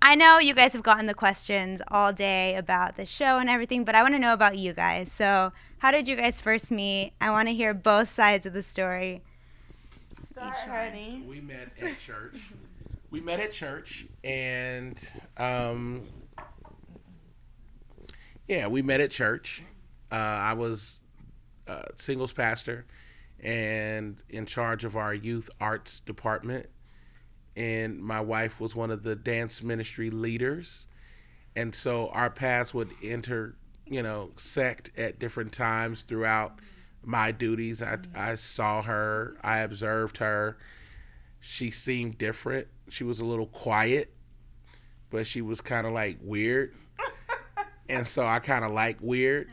I know you guys have gotten the questions all day about the show and everything, but I want to know about you guys. So, how did you guys first meet? I want to hear both sides of the story. Start, honey. We met at church. We met at church, and yeah, we met at church. I was singles pastor and in charge of our youth arts department. And my wife was one of the dance ministry leaders. And so our paths would sect at different times throughout my duties. I saw her, I observed her. She seemed different. She was a little quiet, but she was kind of like weird. And so I kind of like weird,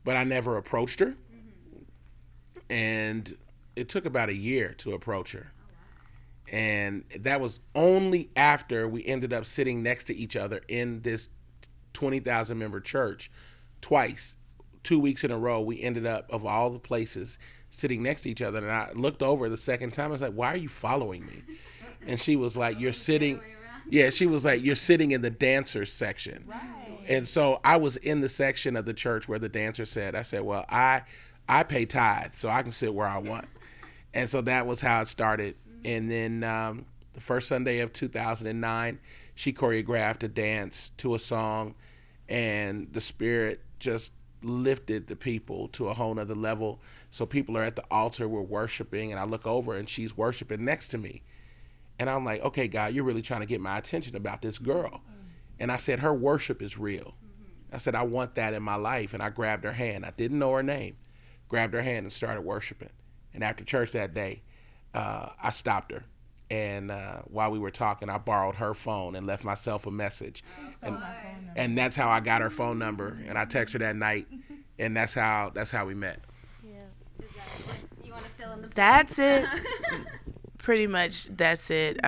but I never approached her. And it took about a year to approach her. And that was only after we ended up sitting next to each other in this 20,000 member church twice. 2 weeks in a row, we ended up, of all the places, sitting next to each other. And I looked over the second time. I was like, why are you following me? And she was like, you're sitting. Yeah, she was like, you're sitting in the dancers section. Right. And so I was in the section of the church where the dancer said, I said, well, I pay tithe, so I can sit where I want. And so that was how it started. And then the first Sunday of 2009, she choreographed a dance to a song, and the Spirit just lifted the people to a whole nother level. So people are at the altar, we're worshiping, and I look over and she's worshiping next to me. And I'm like, okay, God, you're really trying to get my attention about this girl. And I said, her worship is real. I said, I want that in my life. And I grabbed her hand. I didn't know her name. Grabbed her hand and started worshiping. And after church that day, I stopped her. And while we were talking, I borrowed her phone and left myself a message. And that's how I got her phone number. And I texted her that night. And that's how we met. Yeah. You want to fill in the That's it. Pretty much that's it.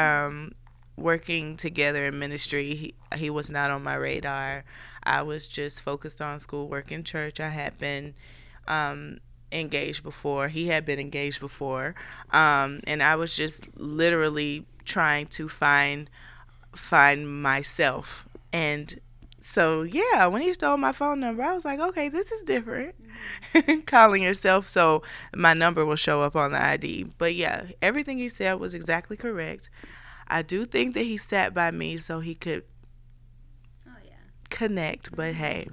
Working together in ministry, he was not on my radar. I was just focused on school, work, and church. I had been engaged before. He had been engaged before. And I was just literally trying to find myself. And so, yeah, when he stole my phone number, I was like, okay, this is different. Calling yourself so my number will show up on the ID. But, yeah, everything he said was exactly correct. I do think that he sat by me so he could connect. But, hey,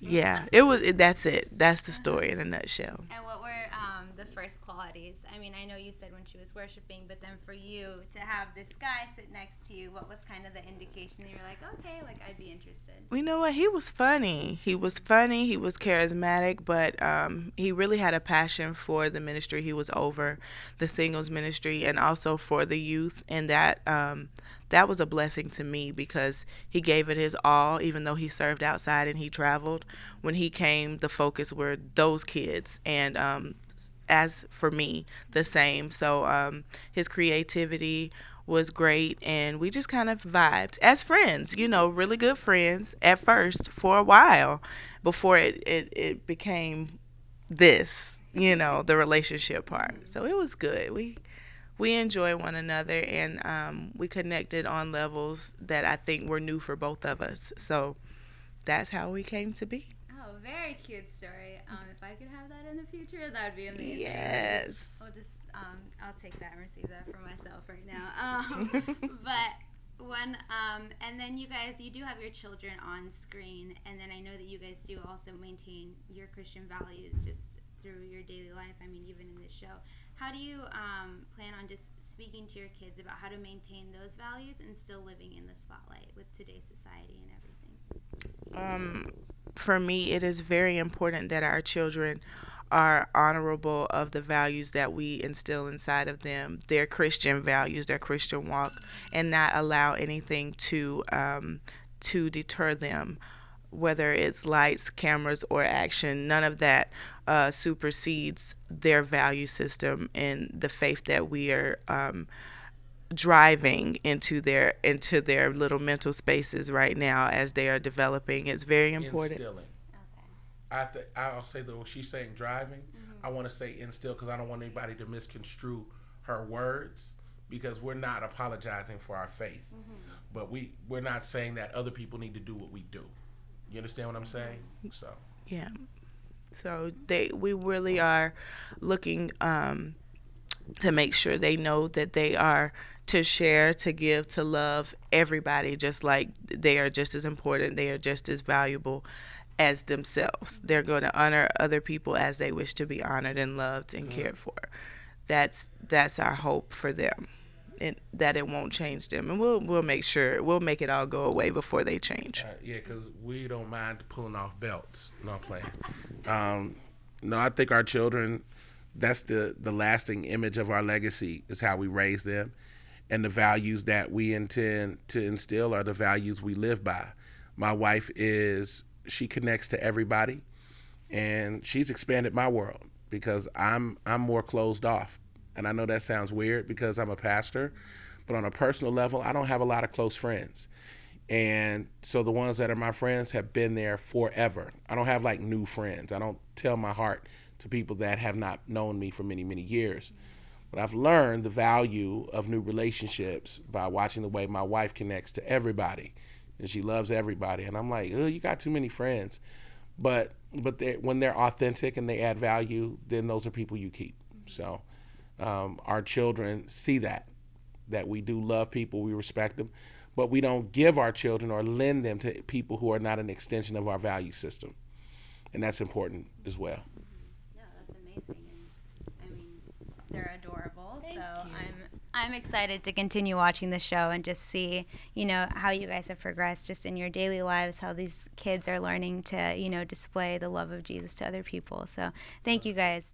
yeah, that's it. That's the story in a nutshell. And what were the first qualities? I mean, I know you said when she was worshiping, but then for you to have this guy sit next to you, what was kind of the indication that you were like, okay, like I'd be interested? You know what? He was funny. He was charismatic, but he really had a passion for the ministry. He was over the singles ministry and also for the youth, and that was a blessing to me because he gave it his all, even though he served outside and he traveled. When he came, the focus were those kids, and as for me, the same. So his creativity was great, and we just kind of vibed as friends, really good friends at first for a while before it became this, the relationship part. So it was good. We enjoy one another, and we connected on levels that I think were new for both of us. So that's how we came to be. Oh, very cute story. If I could have that in the future, that would be amazing. Yes. I'll take that and receive that for myself right now. But and then you do have your children on screen, and then I know that you guys do also maintain your Christian values just through your daily life. I mean, even in this show. How do you plan on just speaking to your kids about how to maintain those values and still living in the spotlight with today's society and everything? For me, it is very important that our children are honorable of the values that we instill inside of them, their Christian values, their Christian walk, and not allow anything to deter them, whether it's lights, cameras, or action. None of that supersedes their value system and the faith that we are driving into their little mental spaces right now as they are developing. It's very important. Instilling. I'll say that when she's saying driving, I want to say instill because I don't want anybody to misconstrue her words. because we're not apologizing for our faith, but we're not saying that other people need to do what we do. You understand what I'm saying? So Yeah. So we really are looking to make sure they know that they are to share, to give, to love everybody, just like they are just as important, they are just as valuable as themselves. They're going to honor other people as they wish to be honored and loved and cared for. That's our hope for them, and that it won't change them. And we'll make sure, we'll make it all go away before they change. yeah, because we don't mind pulling off belts. No, I'm playing. No, I think our children, that's the lasting image of our legacy, is how we raise them. And the values that we intend to instill are the values we live by. My wife she connects to everybody, and she's expanded my world because I'm more closed off. And I know that sounds weird because I'm a pastor, but on a personal level, I don't have a lot of close friends. And so the ones that are my friends have been there forever. I don't have like new friends. I don't tell my heart to people that have not known me for many, many years. But I've learned the value of new relationships by watching the way my wife connects to everybody, and she loves everybody. And I'm like, oh, you got too many friends. But when they're authentic and they add value, then those are people you keep. So our children see that we do love people, we respect them, but we don't give our children or lend them to people who are not an extension of our value system. And that's important as well. No, that's amazing. And I mean, they're adorable. Thank so you. I'm excited to continue watching the show and just see, how you guys have progressed just in your daily lives, how these kids are learning to, display the love of Jesus to other people. So thank you guys.